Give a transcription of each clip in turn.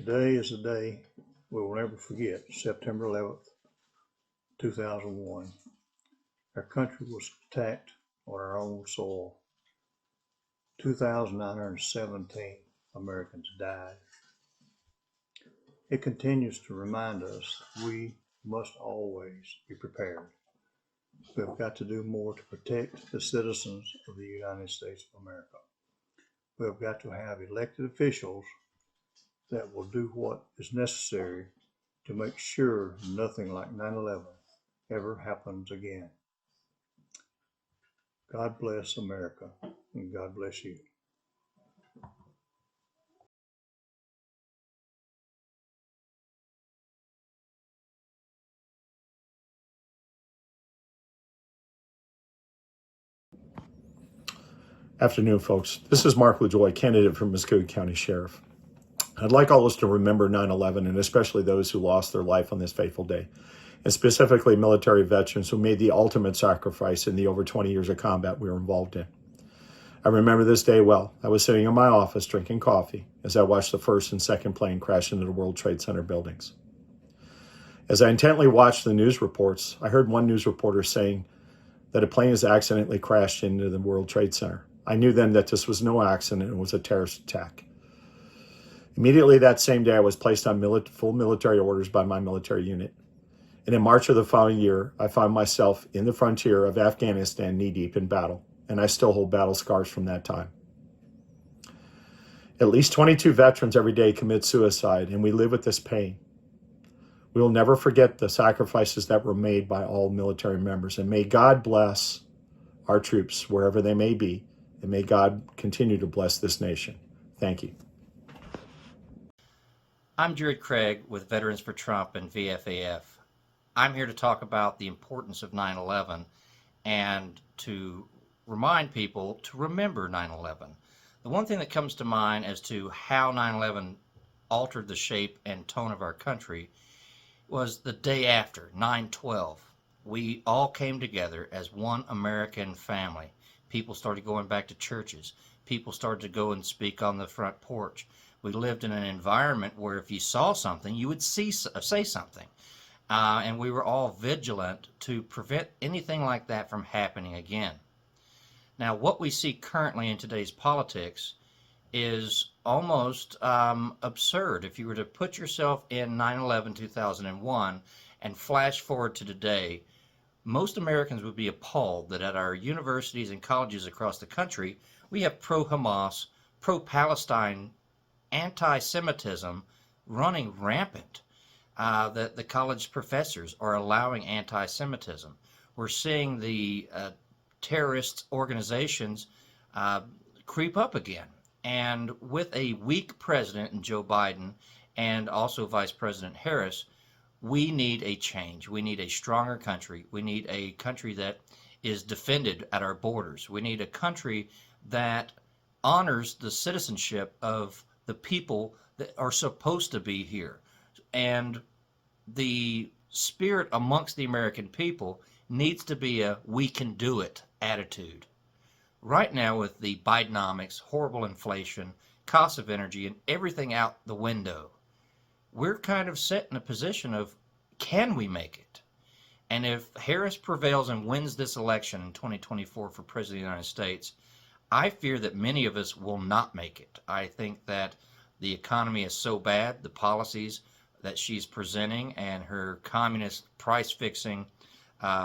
Today is a day we will never forget, September 11th, 2001. Our country was attacked on our own soil. 2,917 Americans died. It continues to remind us we must always be prepared. We have got to do more to protect the citizens of the United States of America. We have got to have elected officials that will do what is necessary to make sure nothing like 9/11 ever happens again. God bless America, and God bless you. Afternoon, folks. This is Mark LaJoy, candidate for Muskogee County Sheriff. I'd like all of us to remember 9/11, and especially those who lost their life on this fateful day, and specifically military veterans who made the ultimate sacrifice in the over 20 years of combat we were involved in. I remember this day well. I was sitting in my office drinking coffee as I watched the first and second plane crash into the World Trade Center buildings. As I intently watched the news reports, I heard one news reporter saying that a plane has accidentally crashed into the World Trade Center. I knew then that this was no accident, it was a terrorist attack. Immediately that same day, I was placed on full military orders by my military unit. And in March of the following year, I found myself in the frontier of Afghanistan, knee-deep in battle, and I still hold battle scars from that time. At least 22 veterans every day commit suicide, and we live with this pain. We will never forget the sacrifices that were made by all military members, and may God bless our troops wherever they may be, and may God continue to bless this nation. Thank you. I'm Jared Craig with Veterans for Trump and VFAF. I'm here to talk about the importance of 9/11 and to remind people to remember 9/11. The one thing that comes to mind as to how 9/11 altered the shape and tone of our country was the day after, 9/12. We all came together as one American family. People started going back to churches. People started to go and speak on the front porch. We lived in an environment where if you saw something, you would say something. And we were all vigilant to prevent anything like that from happening again. Now, what we see currently in today's politics is almost absurd. If you were to put yourself in 9/11, 2001 and flash forward to today, most Americans would be appalled that at our universities and colleges across the country, we have pro-Hamas, pro-Palestine anti-Semitism running rampant, that the college professors are allowing anti-Semitism. We're seeing the terrorist organizations creep up again. And with a weak president in Joe Biden and also Vice President Harris, we need a change. We need a stronger country. We need a country that is defended at our borders. We need a country that honors the citizenship of the people that are supposed to be here. And the spirit amongst the American people needs to be a "we can do it" attitude. Right now, with the Bidenomics, horrible inflation, cost of energy, and everything out the window, we're kind of set in a position of, can we make it? And if Harris prevails and wins this election in 2024 for President of the United States, I fear that many of us will not make it. I think that the economy is so bad, the policies that she's presenting and her communist price-fixing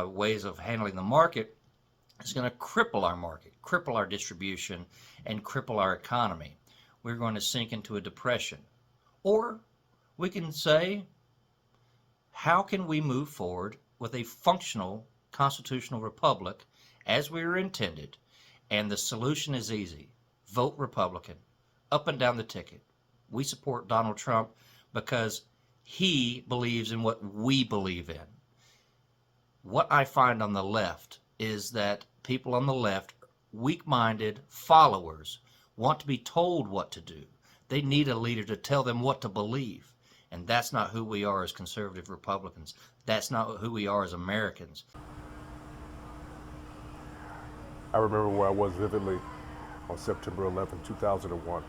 ways of handling the market is going to cripple our market, cripple our distribution, and cripple our economy. We're going to sink into a depression. Or we can say, how can we move forward with a functional constitutional republic as we were intended? And the solution is easy. Vote Republican, up and down the ticket. We support Donald Trump because he believes in what we believe in. What I find on the left is that people on the left, weak-minded followers, want to be told what to do. They need a leader to tell them what to believe. And that's not who we are as conservative Republicans. That's not who we are as Americans. I remember where I was vividly on September 11, 2001.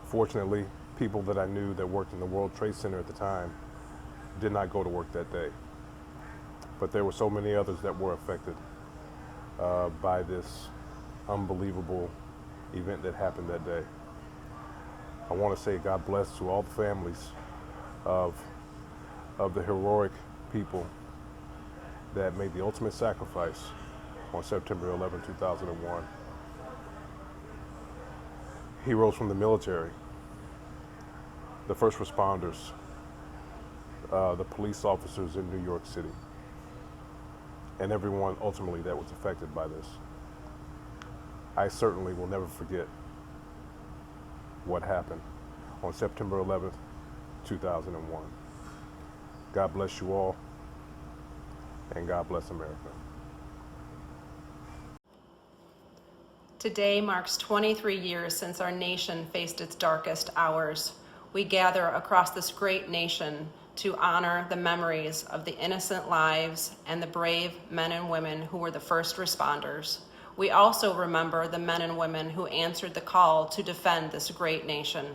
Fortunately, people that I knew that worked in the World Trade Center at the time did not go to work that day. But there were so many others that were affected by this unbelievable event that happened that day. I want to say God bless to all the families of the heroic people that made the ultimate sacrifice on September 11, 2001. Heroes from the military, the first responders, the police officers in New York City, and everyone ultimately that was affected by this. I certainly will never forget what happened on September 11th, 2001. God bless you all, and God bless America. Today marks 23 years since our nation faced its darkest hours. We gather across this great nation to honor the memories of the innocent lives and the brave men and women who were the first responders. We also remember the men and women who answered the call to defend this great nation.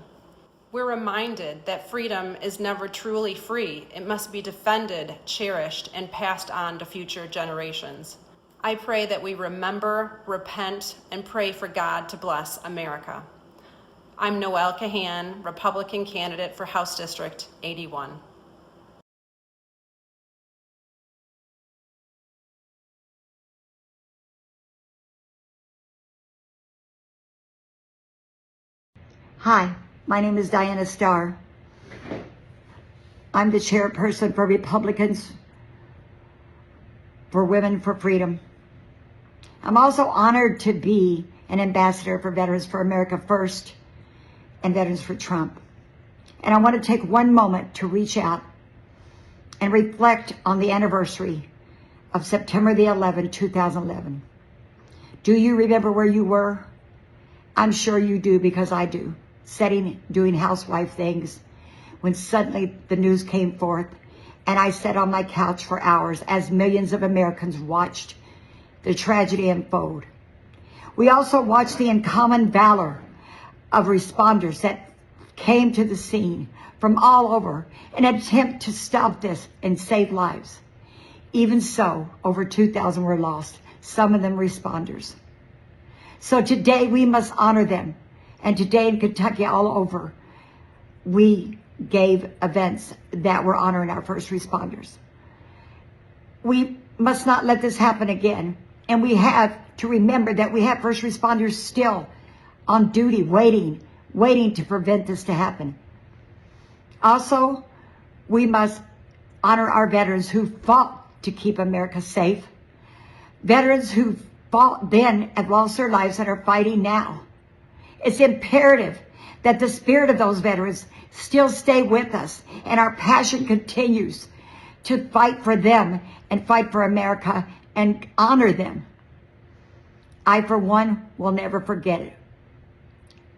We're reminded that freedom is never truly free. It must be defended, cherished, and passed on to future generations. I pray that we remember, repent, and pray for God to bless America. I'm Noelle Cahan, Republican candidate for House District 81. Hi, my name is Diana Starr. I'm the chairperson for Republicans for Women for Freedom. I'm also honored to be an ambassador for Veterans for America First and Veterans for Trump. And I want to take one moment to reach out and reflect on the anniversary of September the 11th, 2011. Do you remember where you were? I'm sure you do, because I do. Doing housewife things, when suddenly the news came forth, and I sat on my couch for hours as millions of Americans watched the tragedy unfold. We also watched the uncommon valor of responders that came to the scene from all over in an attempt to stop this and save lives. Even so, over 2,000 were lost, some of them responders. So today we must honor them. And today in Kentucky, all over, we gave events that were honoring our first responders. We must not let this happen again. And we have to remember that we have first responders still on duty, waiting to prevent this to happen. Also, we must honor our veterans who fought to keep America safe. Veterans who fought then and lost their lives and are fighting now. It's imperative that the spirit of those veterans still stay with us, and our passion continues to fight for them and fight for America and honor them. I, for one, will never forget it.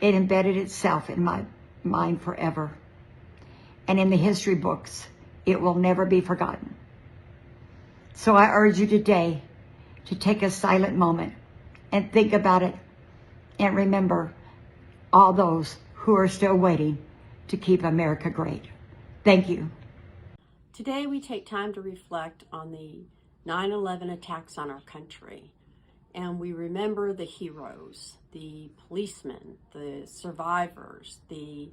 It embedded itself in my mind forever. And in the history books, it will never be forgotten. So I urge you today to take a silent moment and think about it and remember all those who are still waiting to keep America great. Thank you. Today we take time to reflect on the 9/11 attacks on our country, and we remember the heroes, the policemen, the survivors, the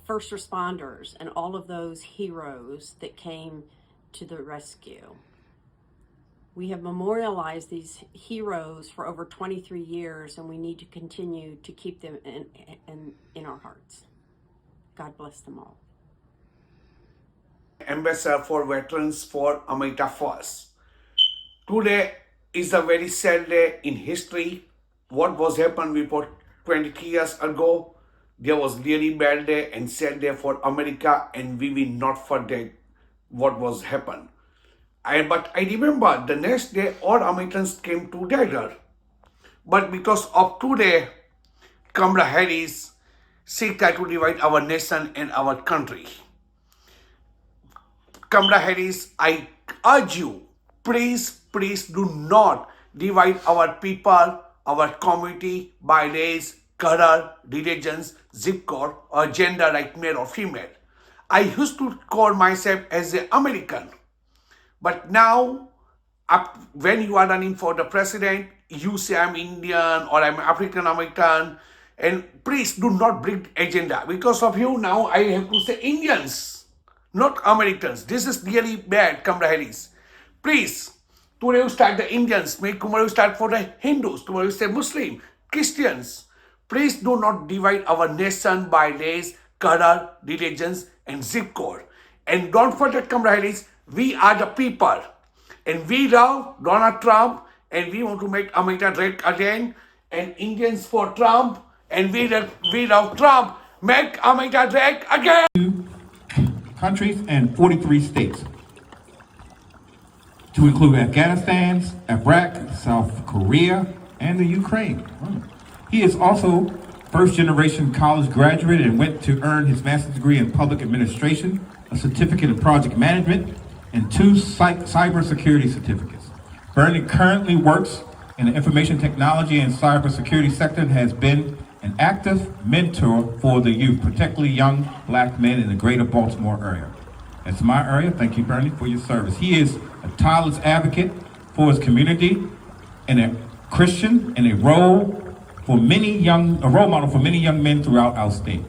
first responders, and all of those heroes that came to the rescue. We have memorialized these heroes for over 23 years, and we need to continue to keep them in our hearts. God bless them all. Ambassador for Veterans for America First. Today is a very sad day in history. What was happened before 23 years ago, there was really bad day and sad day for America, and we will not forget what was happened. But I remember the next day all Americans came together. But because of today, Kamala Harris, she tried to divide our nation and our country. Kamala Harris, I urge you, please do not divide our people, our community by race, color, religions, zip code, or gender like male or female. I used to call myself as an American. But now, when you are running for the president, you say I'm Indian or I'm African American. And please do not bring agenda. Because of you now, I have to say Indians, not Americans. This is really bad, camaraderies. Please, today you start the Indians, tomorrow you start for the Hindus, tomorrow you say Muslim, Christians. Please do not divide our nation by race, color, religions, and zip code. And don't forget, camaraderies, we are the people. And we love Donald Trump, and we want to make America great again. And Indians for Trump, and we love Trump. Make America great again. Countries and 43 states, to include Afghanistan, Iraq, South Korea, and the Ukraine. He is also first-generation college graduate and went to earn his master's degree in public administration, a certificate in project management, and 2 cybersecurity certificates. Bernie currently works in the information technology and cybersecurity sector and has been an active mentor for the youth, particularly young black men in the greater Baltimore area. That's my area. Thank you, Bernie, for your service. He is a tireless advocate for his community and a Christian and a role model for many young men throughout our state.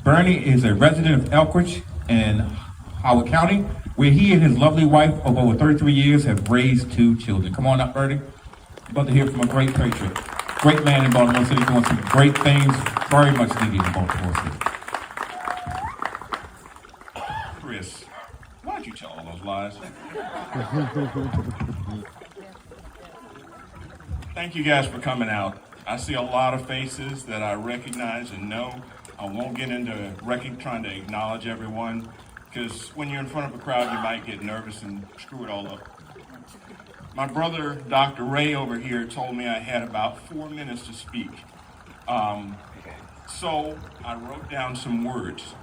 Bernie is a resident of Elkridge in Howard County, where he and his lovely wife of over 33 years have raised 2 children. Come on up, Bernie. About to hear from a great patriot, great man in Baltimore City doing some great things, very much needed in Baltimore City. Chris, why'd you tell all those lies? Thank you guys for coming out. I see a lot of faces that I recognize and know. I won't get into trying to acknowledge everyone, because when you're in front of a crowd, you might get nervous and screw it all up. My brother, Dr. Ray over here, told me I had about 4 minutes to speak. So I wrote down some words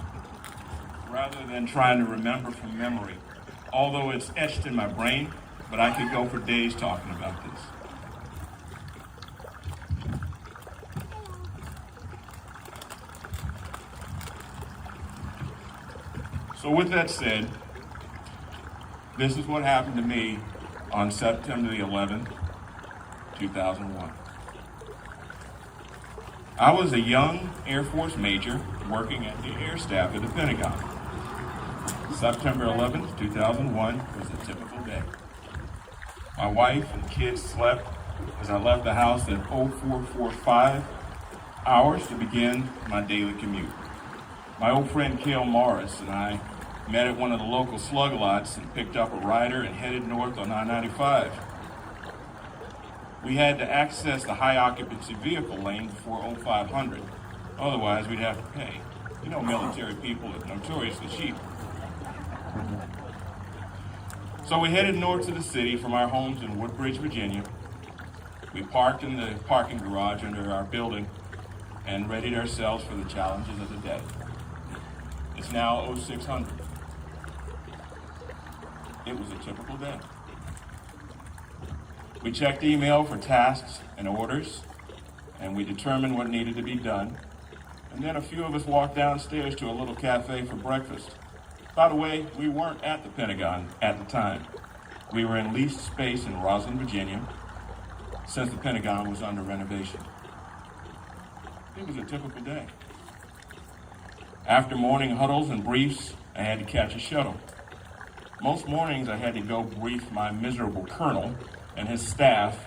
rather than trying to remember from memory, although it's etched in my brain, but I could go for days talking about this. So with that said, this is what happened to me on September the 11th, 2001. I was a young Air Force major working at the Air Staff at the Pentagon. September 11th, 2001 was a typical day. My wife and kids slept as I left the house at 0445 hours to begin my daily commute. My old friend Cale Morris and I met at one of the local slug lots and picked up a rider and headed north on I-95. We had to access the high occupancy vehicle lane before 0500. Otherwise, we'd have to pay. You know, military people are notoriously cheap. So we headed north to the city from our homes in Woodbridge, Virginia. We parked in the parking garage under our building and readied ourselves for the challenges of the day. It's now 0600. It was a typical day. We checked email for tasks and orders, and we determined what needed to be done. And then a few of us walked downstairs to a little cafe for breakfast. By the way, we weren't at the Pentagon at the time. We were in leased space in Roslyn, Virginia, since the Pentagon was under renovation. It was a typical day. After morning huddles and briefs, I had to catch a shuttle. Most mornings I had to go brief my miserable colonel and his staff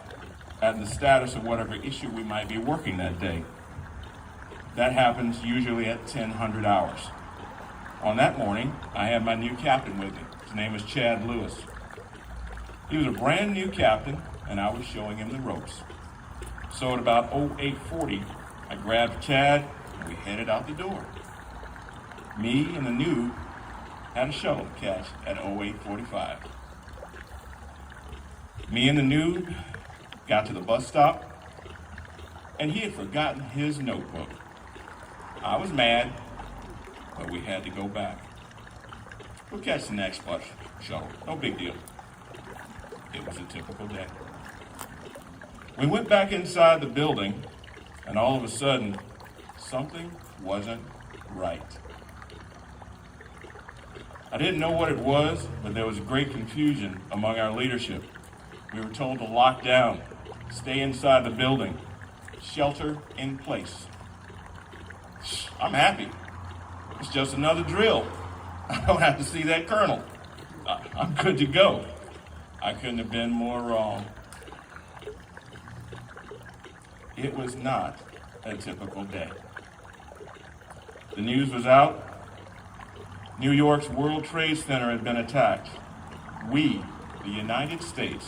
at the status of whatever issue we might be working that day. That happens usually at 1000 hours. On that morning, I had my new captain with me. His name is Chad Lewis. He was a brand new captain, and I was showing him the ropes. So at about 0840, I grabbed Chad, and we headed out the door. Me and the noob had a shuttle to catch at 0845. Me and the noob got to the bus stop, and he had forgotten his notebook. I was mad, but we had to go back. We'll catch the next bus shuttle, no big deal. It was a typical day. We went back inside the building, and all of a sudden, something wasn't right. I didn't know what it was, but there was great confusion among our leadership. We were told to lock down, stay inside the building, shelter in place. I'm happy. It's just another drill. I don't have to see that colonel. I'm good to go. I couldn't have been more wrong. It was not a typical day. The news was out. New York's World Trade Center had been attacked. We, the United States,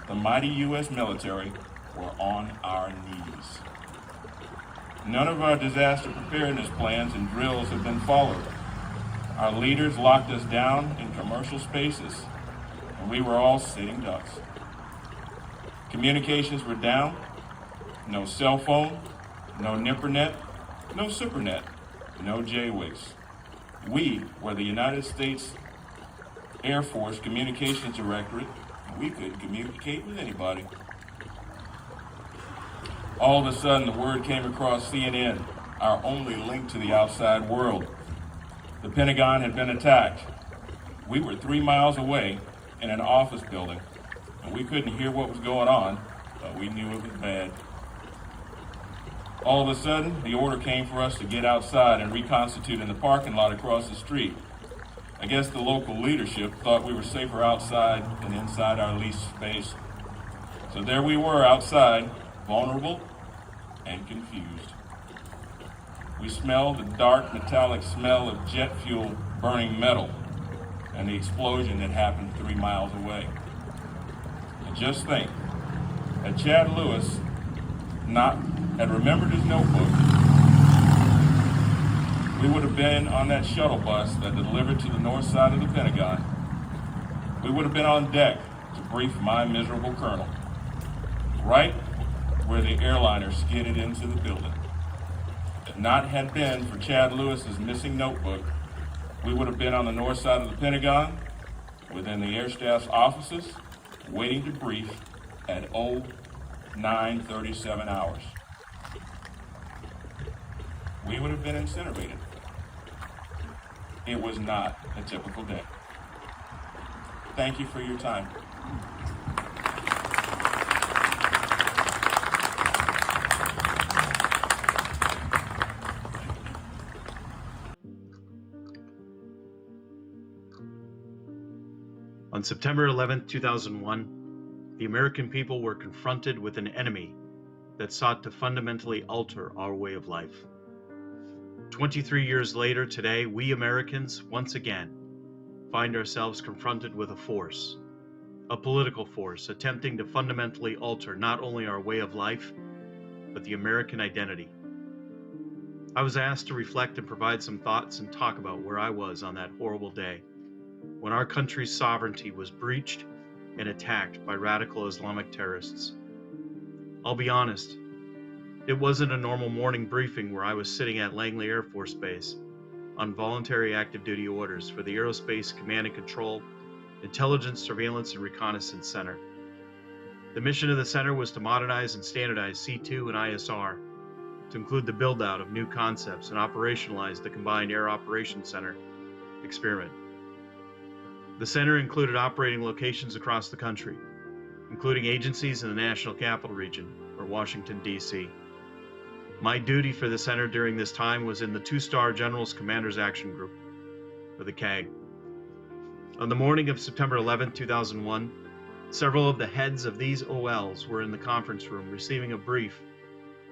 the mighty U.S. military, were on our knees. None of our disaster preparedness plans and drills have been followed. Our leaders locked us down in commercial spaces, and we were all sitting ducks. Communications were down. No cell phone, no nippernet, no supernet, no JWICs. We were the United States Air Force Communications Directorate, and we couldn't communicate with anybody. All of a sudden, the word came across CNN, our only link to the outside world. The Pentagon had been attacked. We were 3 miles away in an office building, and we couldn't hear what was going on, but we knew it was bad. All of a sudden, the order came for us to get outside and reconstitute in the parking lot across the street. I guess the local leadership thought we were safer outside than inside our leased space. So there we were outside, vulnerable and confused. We smelled the dark metallic smell of jet fuel burning metal and the explosion that happened 3 miles away. And just think, had Chad Lewis had remembered his notebook, we would have been on that shuttle bus that delivered to the north side of the Pentagon. We would have been on deck to brief my miserable colonel, right where the airliner skidded into the building. If not had been for Chad Lewis's missing notebook, we would have been on the north side of the Pentagon, within the Air Staff's offices, waiting to brief at 9:37 hours. We would have been incinerated. It was not a typical day. Thank you for your time. On September 11, 2001, the American people were confronted with an enemy that sought to fundamentally alter our way of life. 23 years later, today, we Americans, once again, find ourselves confronted with a force, a political force, attempting to fundamentally alter not only our way of life, but the American identity. I was asked to reflect and provide some thoughts and talk about where I was on that horrible day, when our country's sovereignty was breached and attacked by radical Islamic terrorists. I'll be honest, it wasn't a normal morning briefing where I was sitting at Langley Air Force Base on voluntary active duty orders for the Aerospace Command and Control, Intelligence, Surveillance, and Reconnaissance Center. The mission of the center was to modernize and standardize C2 and ISR, to include the build-out of new concepts and operationalize the Combined Air Operations Center experiment. The center included operating locations across the country, including agencies in the National Capital Region, or Washington, D.C. My duty for the center during this time was in the 2-Star General's Commander's Action Group, or the CAG. On the morning of September 11, 2001, several of the heads of these OLs were in the conference room receiving a brief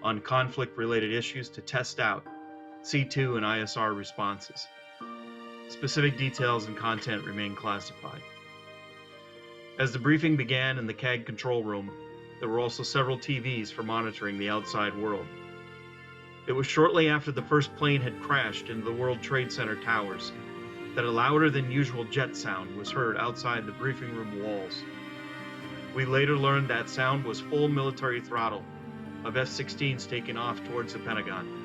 on conflict-related issues to test out C2 and ISR responses. Specific details and content remain classified. As the briefing began in the CAG control room, there were also several TVs for monitoring the outside world. It was shortly after the first plane had crashed into the World Trade Center towers that a louder than usual jet sound was heard outside the briefing room walls. We later learned that sound was full military throttle of F-16s taking off towards the Pentagon.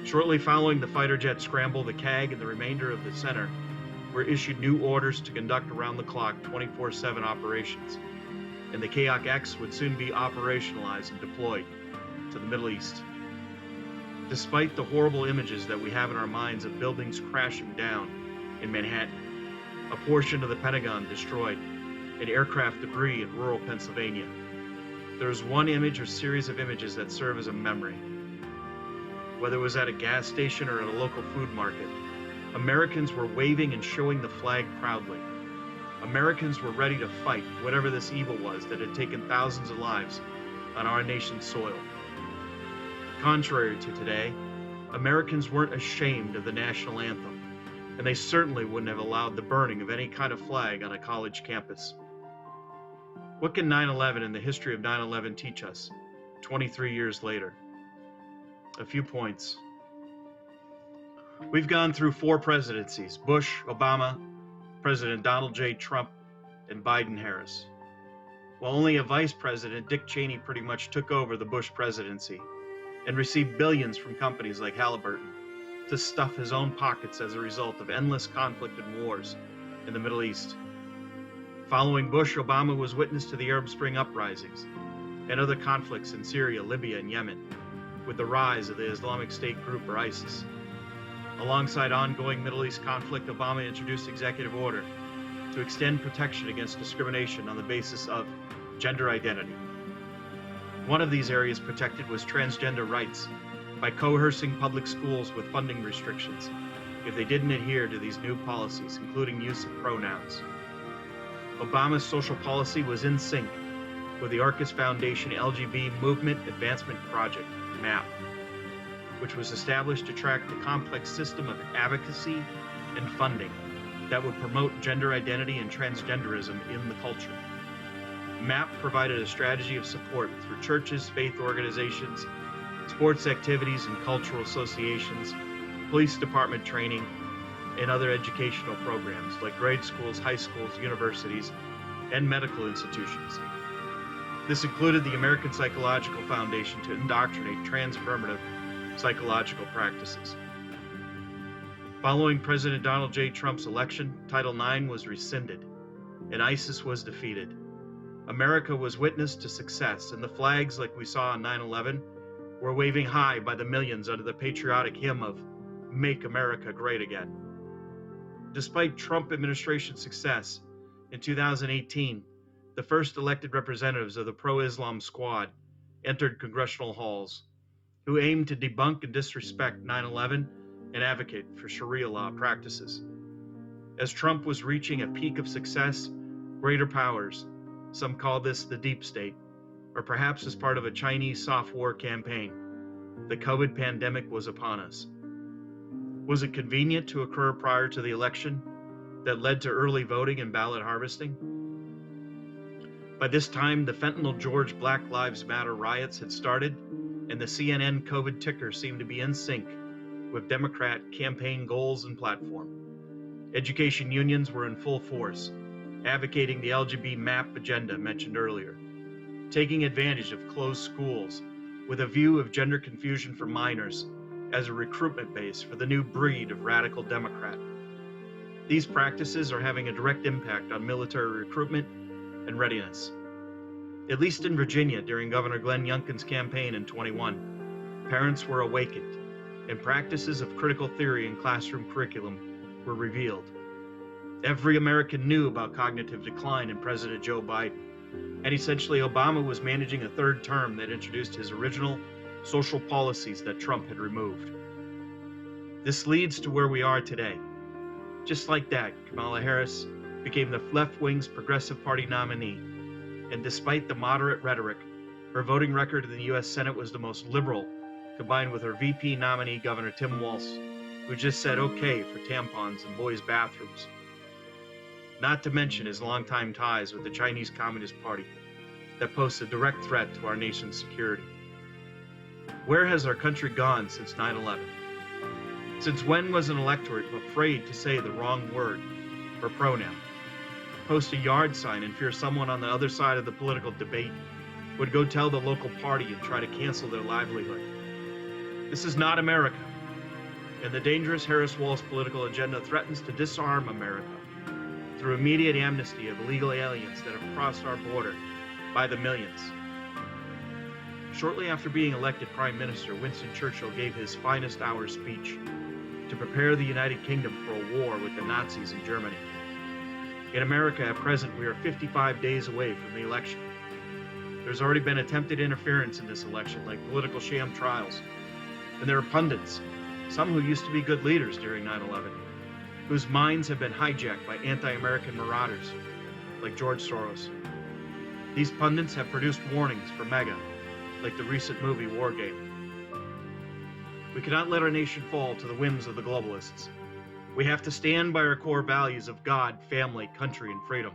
Shortly following the fighter jet scramble, the CAG and the remainder of the center were issued new orders to conduct around-the-clock 24/7 operations, and the KOC-X would soon be operationalized and deployed to the Middle East. Despite the horrible images that we have in our minds of buildings crashing down in Manhattan, a portion of the Pentagon destroyed, and aircraft debris in rural Pennsylvania, there is one image or series of images that serve as a memory. Whether it was at a gas station or at a local food market, Americans were waving and showing the flag proudly. Americans were ready to fight whatever this evil was that had taken thousands of lives on our nation's soil. Contrary to today, Americans weren't ashamed of the national anthem, and they certainly wouldn't have allowed the burning of any kind of flag on a college campus. What can 9/11 and the history of 9/11 teach us 23 years later? A few points. We've gone through 4 presidencies: Bush, Obama, President Donald J. Trump, and Biden-Harris. While only a vice president, Dick Cheney pretty much took over the Bush presidency and received billions from companies like Halliburton to stuff his own pockets as a result of endless conflict and wars in the Middle East. Following Bush, Obama was witness to the Arab Spring uprisings and other conflicts in Syria, Libya, and Yemen, with the rise of the Islamic State group or ISIS. Alongside ongoing Middle East conflict, Obama introduced executive order to extend protection against discrimination on the basis of gender identity. One of these areas protected was transgender rights by coercing public schools with funding restrictions if they didn't adhere to these new policies, including use of pronouns. Obama's social policy was in sync with the Arcus Foundation LGBT Movement Advancement Project, MAP, which was established to track the complex system of advocacy and funding that would promote gender identity and transgenderism in the culture. MAP provided a strategy of support through churches, faith organizations, sports activities and cultural associations, police department training, and other educational programs like grade schools, high schools, universities, and medical institutions. This included the American Psychological Foundation to indoctrinate transformative psychological practices. Following President Donald J. Trump's election, Title IX was rescinded, and ISIS was defeated. America was witness to success, and the flags like we saw on 9/11 were waving high by the millions under the patriotic hymn of "Make America Great Again." Despite Trump administration success, in 2018, the first elected representatives of the pro-Islam squad entered congressional halls, who aimed to debunk and disrespect 9/11 and advocate for Sharia law practices. As Trump was reaching a peak of success, greater powers, some call this the deep state, or perhaps as part of a Chinese soft war campaign, the COVID pandemic was upon us. Was it convenient to occur prior to the election that led to early voting and ballot harvesting? By this time, the Fentanyl George Black Lives Matter riots had started, and the CNN COVID ticker seemed to be in sync with Democrat campaign goals and platform. Education unions were in full force, advocating the LGBT MAP agenda mentioned earlier, taking advantage of closed schools with a view of gender confusion for minors as a recruitment base for the new breed of radical Democrat. These practices are having a direct impact on military recruitment and readiness. At least in Virginia, during Governor Glenn Youngkin's campaign in 21, parents were awakened, and practices of critical theory in classroom curriculum were revealed. Every American knew about cognitive decline in President Joe Biden, and essentially Obama was managing a third term that introduced his original social policies that Trump had removed. This leads to where we are today. Just like that, Kamala Harris became the left wing's Progressive Party nominee, and despite the moderate rhetoric, her voting record in the U.S. Senate was the most liberal, combined with her VP nominee, Governor Tim Walz, who just said okay for tampons in boys' bathrooms. Not to mention his longtime ties with the Chinese Communist Party that pose a direct threat to our nation's security. Where has our country gone since 9/11? Since when was an electorate afraid to say the wrong word or pronoun, post a yard sign and fear someone on the other side of the political debate would go tell the local party and try to cancel their livelihood? This is not America, and the dangerous Harris-Walz political agenda threatens to disarm America through immediate amnesty of illegal aliens that have crossed our border by the millions. Shortly after being elected Prime Minister, Winston Churchill gave his finest hour speech to prepare the United Kingdom for a war with the Nazis in Germany. In America at present, we are 55 days away from the election. There's already been attempted interference in this election, like political sham trials. And there are pundits, some who used to be good leaders during 9/11, whose minds have been hijacked by anti-American marauders, like George Soros. These pundits have produced warnings for MAGA, like the recent movie War Game. We cannot let our nation fall to the whims of the globalists. We have to stand by our core values of God, family, country, and freedom.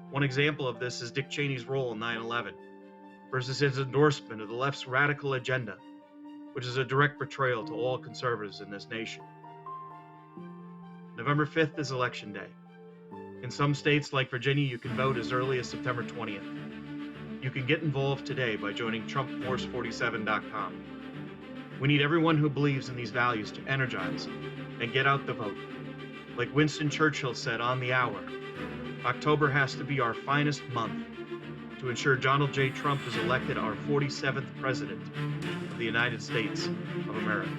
One example of this is Dick Cheney's role in 9/11 versus his endorsement of the left's radical agenda, which is a direct betrayal to all conservatives in this nation. November 5th is Election Day. In some states like Virginia, you can vote as early as September 20th. You can get involved today by joining TrumpForce47.com. We need everyone who believes in these values to energize and get out the vote. Like Winston Churchill said on the hour, October has to be our finest month to ensure Donald J. Trump is elected our 47th President of the United States of America.